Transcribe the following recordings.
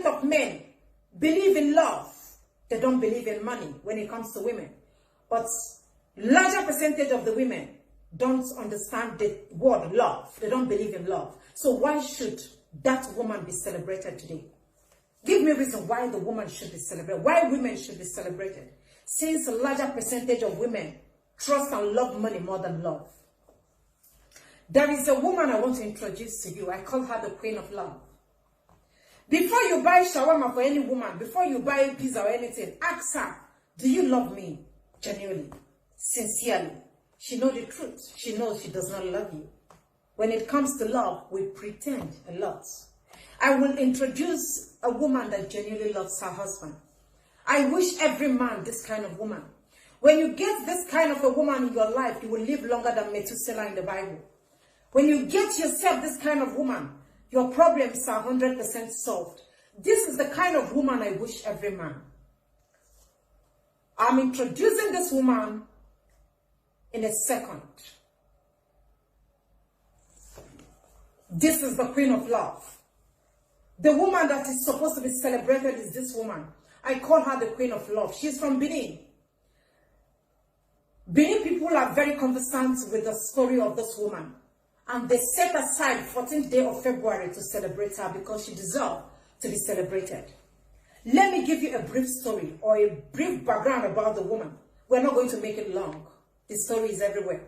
of men believe in love. They don't believe in money when it comes to women. But larger percentage of the women don't understand the word love. They don't believe in love. So why should that woman be celebrated today? Give me a reason why the woman should be celebrated. Why women should be celebrated. Since a larger percentage of women trust and love money more than love. There is a woman I want to introduce to you. I call her the Queen of Love. Before you buy shawarma for any woman, before you buy pizza or anything, ask her, do you love me genuinely, sincerely? She knows the truth. She knows she does not love you. When it comes to love, we pretend a lot. I will introduce a woman that genuinely loves her husband. I wish every man this kind of woman. When you get this kind of a woman in your life, you will live longer than Methuselah in the Bible. When you get yourself this kind of woman, your problems are 100% solved. This is the kind of woman I wish every man. I'm introducing this woman in a second. This is the Queen of Love. The woman that is supposed to be celebrated is this woman. I call her the Queen of Love. She's from Benin. Benin people are very conversant with the story of this woman. And they set aside 14th day of February to celebrate her because she deserves to be celebrated. Let me give you a brief story or a brief background about the woman. We're not going to make it long. The story is everywhere.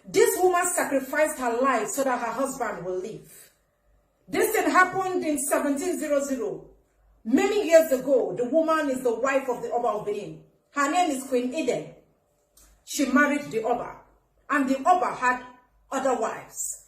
This woman sacrificed her life so that her husband will live. This thing happened in 1700. Many years ago, the woman is the wife of the Oba of Benin. Her name is Queen Iden. She married the Oba, and the Oba had other wives.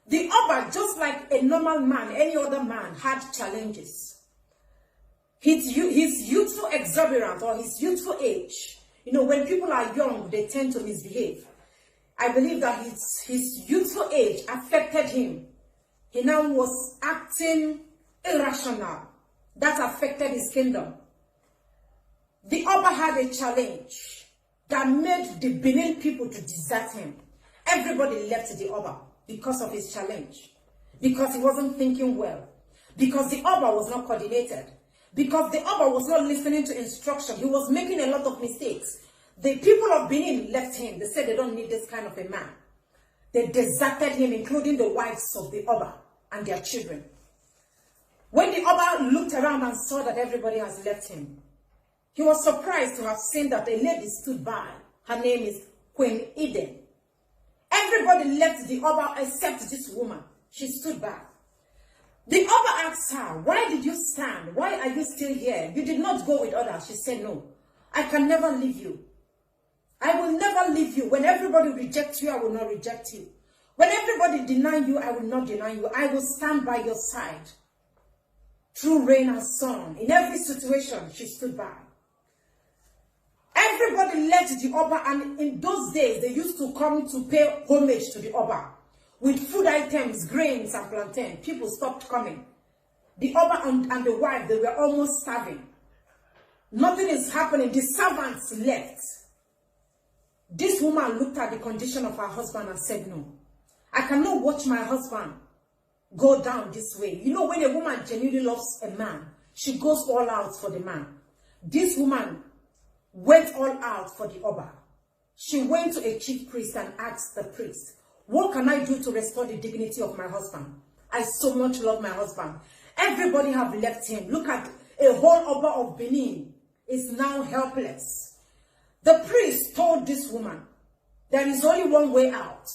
The Oba, just like a normal man, any other man, had challenges. His youthful exuberance or his youthful age, when people are young, they tend to misbehave. I believe that his youthful age affected him. He now was acting irrational. That affected his kingdom. The Oba had a challenge that made the Benin people to desert him. Everybody left the Oba because of his challenge. Because he wasn't thinking well. Because the Oba was not coordinated. Because the Oba was not listening to instruction. He was making a lot of mistakes. The people of Benin left him. They said they don't need this kind of a man. They deserted him, including the wives of the Oba and their children. When the Oba looked around and saw that everybody has left him, he was surprised to have seen that a lady stood by. Her name is Queen Iden. Everybody left the Oba except this woman. She stood by. The Oba asked her, why did you stand? Why are you still here? You did not go with others. She said, no, I can never leave you. I will never leave you. When everybody rejects you, I will not reject you. When everybody deny you, I will not deny you. I will stand by your side. Through rain and sun, in every situation, she stood by. Everybody left the Oba, and in those days, they used to come to pay homage to the Oba. With food items, grains and plantain, people stopped coming. The Oba and the wife, they were almost starving. Nothing is happening. The servants left. This woman looked at the condition of her husband and said, no, I cannot watch my husband go down this way. When a woman genuinely loves a man, she goes all out for the man. This woman went all out for the Oba. She went to a chief priest and asked the priest, what can I do to restore the dignity of my husband? I so much love my husband. Everybody have left him. Look at a whole Oba of Benin is now helpless. The priest told this woman, there is only one way out.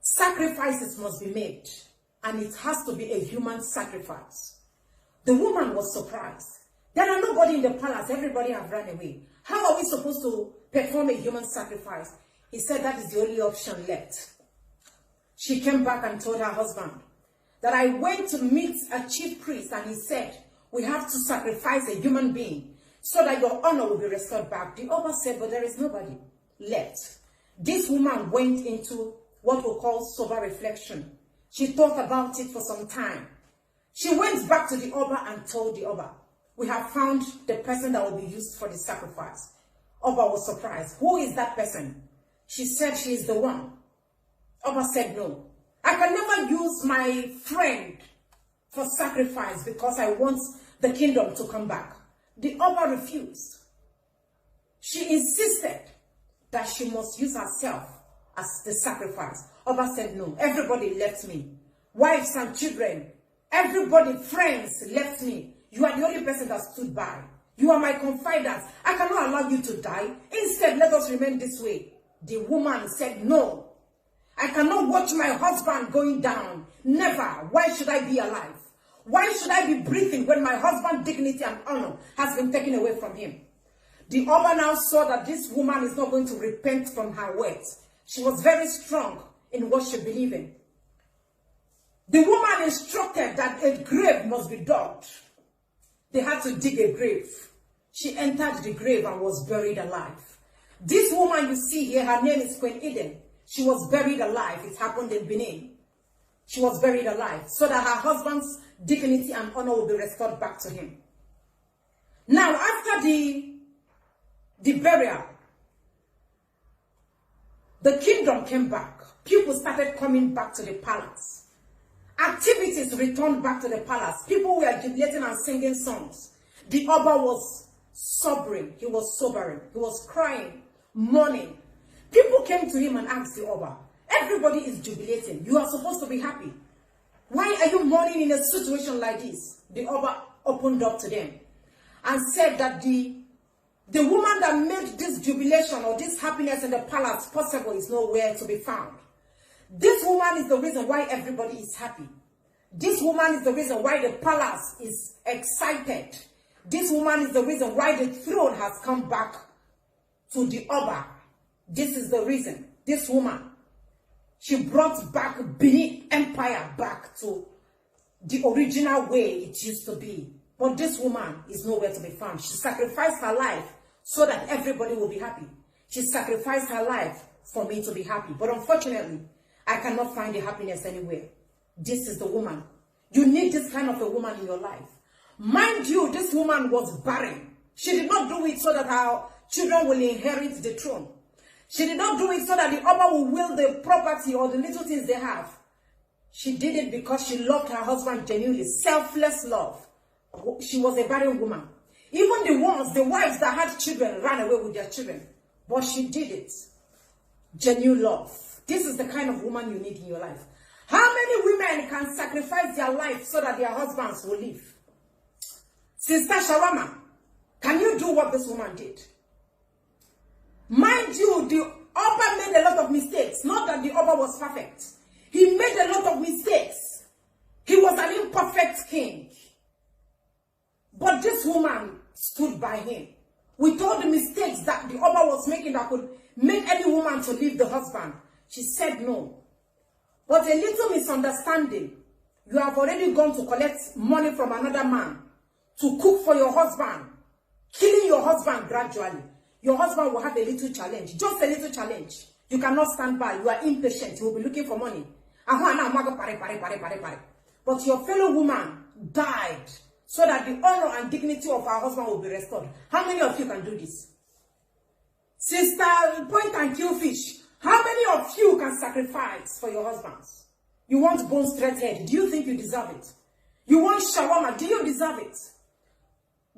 Sacrifices must be made, and it has to be a human sacrifice. The woman was surprised. There are nobody in the palace. Everybody have run away. How are we supposed to perform a human sacrifice? He said that is the only option left. She came back and told her husband that I went to meet a chief priest, and he said, we have to sacrifice a human being so that your honor will be restored back. The Oba said, but there is nobody left. This woman went into what we call sober reflection. She thought about it for some time. She went back to the Oba and told the Oba, we have found the person that will be used for the sacrifice. Oba was surprised. Who is that person? She said she is the one. Oba said, no, I can never use my friend for sacrifice because I want the kingdom to come back. The Oba refused. She insisted that she must use herself as the sacrifice. Oba said no. Everybody left me. Wives and children, everybody, friends left me. You are the only person that stood by. You are my confidant. I cannot allow you to die. Instead, let us remain this way. The woman said no. I cannot watch my husband going down. Never. Why should I be alive? Why should I be breathing when my husband's dignity and honor has been taken away from him? The Oba now saw that this woman is not going to repent from her words. She was very strong in what she believed in. The woman instructed that a grave must be dug. They had to dig a grave. She entered the grave and was buried alive. This woman you see here, her name is Queen Iden. She was buried alive. It happened in Benin. She was buried alive so that her husband's dignity and honor will be restored back to him. Now, after the burial, the kingdom came back. People started coming back to the palace. Activities returned back to the palace. People were jubilating and singing songs. The Oba was sobering. He was sobering. He was crying, mourning. People came to him and asked the Oba, everybody is jubilating. You are supposed to be happy. Why are you mourning in a situation like this? The Oba opened up to them and said that the woman that made this jubilation or this happiness in the palace possible is nowhere to be found. This woman is the reason why everybody is happy. This woman is the reason why the palace is excited. This woman is the reason why the throne has come back to the Oba. This is the reason. This woman, she brought back Benin Empire back to the original way it used to be. But this woman is nowhere to be found. She sacrificed her life so that everybody will be happy. She sacrificed her life for me to be happy. But unfortunately, I cannot find the happiness anywhere. This is the woman. You need this kind of a woman in your life. Mind you, this woman was barren. She did not do it so that her children will inherit the throne. She did not do it so that the Oba will wield the property or the little things they have. She did it because she loved her husband genuinely. Selfless love. She was a barren woman. Even the wives that had children ran away with their children. But she did it. Genuine love. This is the kind of woman you need in your life. How many women can sacrifice their life so that their husbands will live? Sister Shawama, can you do what this woman did? Mind you, the Oba made a lot of mistakes. Not that the Oba was perfect. He made a lot of mistakes. He was an imperfect king. But this woman stood by him. With all the mistakes that the Oba was making that could make any woman to leave the husband, she said no. But a little misunderstanding. You have already gone to collect money from another man to cook for your husband, killing your husband gradually. Your husband will have a little challenge, just a little challenge. You cannot stand by. You are impatient. You will be looking for money. But your fellow woman died so that the honor and dignity of her husband will be restored. How many of you can do this? Sister Point and Kill Fish, how many of you can sacrifice for your husbands? You want bone straight head. Do you think you deserve it? You want shawarma. Do you deserve it?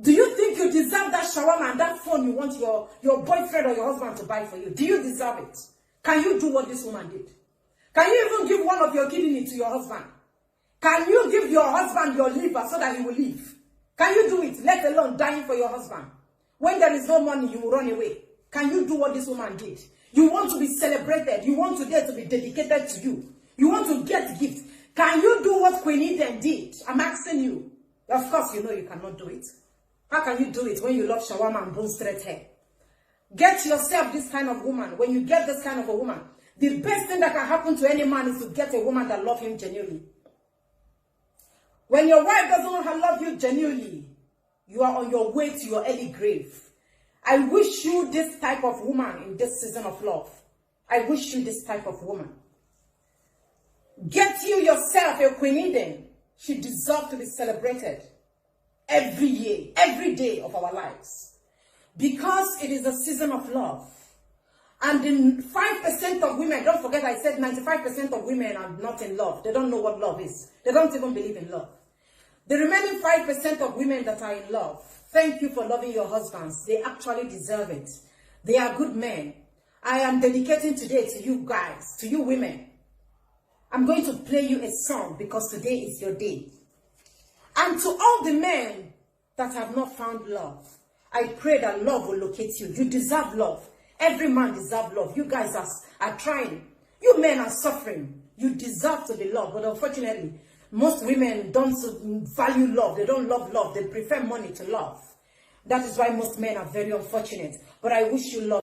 Do you think you deserve that shawarma and that phone you want your boyfriend or your husband to buy for you? Do you deserve it? Can you do what this woman did? Can you even give one of your kidney to your husband? Can you give your husband your liver so that he will live? Can you do it? Let alone dying for your husband. When there is no money, you will run away. Can you do what this woman did? You want to be celebrated. You want today to be dedicated to you. You want to get gifts. Can you do what Queen Iden did? I'm asking you. Of course, you know you cannot do it. How can you do it when you love shawarma and bone straight hair? Get yourself this kind of woman. When you get this kind of a woman, the best thing that can happen to any man is to get a woman that loves him genuinely. When your wife doesn't love you genuinely, you are on your way to your early grave. I wish you this type of woman in this season of love. I wish you this type of woman. Get you yourself a Queen Iden. She deserves to be celebrated every year, every day of our lives. Because it is a season of love. And in 5% of women, don't forget I said 95% of women are not in love. They don't know what love is. They don't even believe in love. The remaining 5% of women that are in love, thank you for loving your husbands. They actually deserve it. They are good men. I am dedicating today to you guys, to you women. I'm going to play you a song because today is your day. And to all the men that have not found love, I pray that love will locate you. You deserve love. Every man deserves love. You guys are trying. You men are suffering. You deserve to be loved. But unfortunately, most women don't value love. They don't love love. They prefer money to love. That is why most men are very unfortunate. But I wish you love.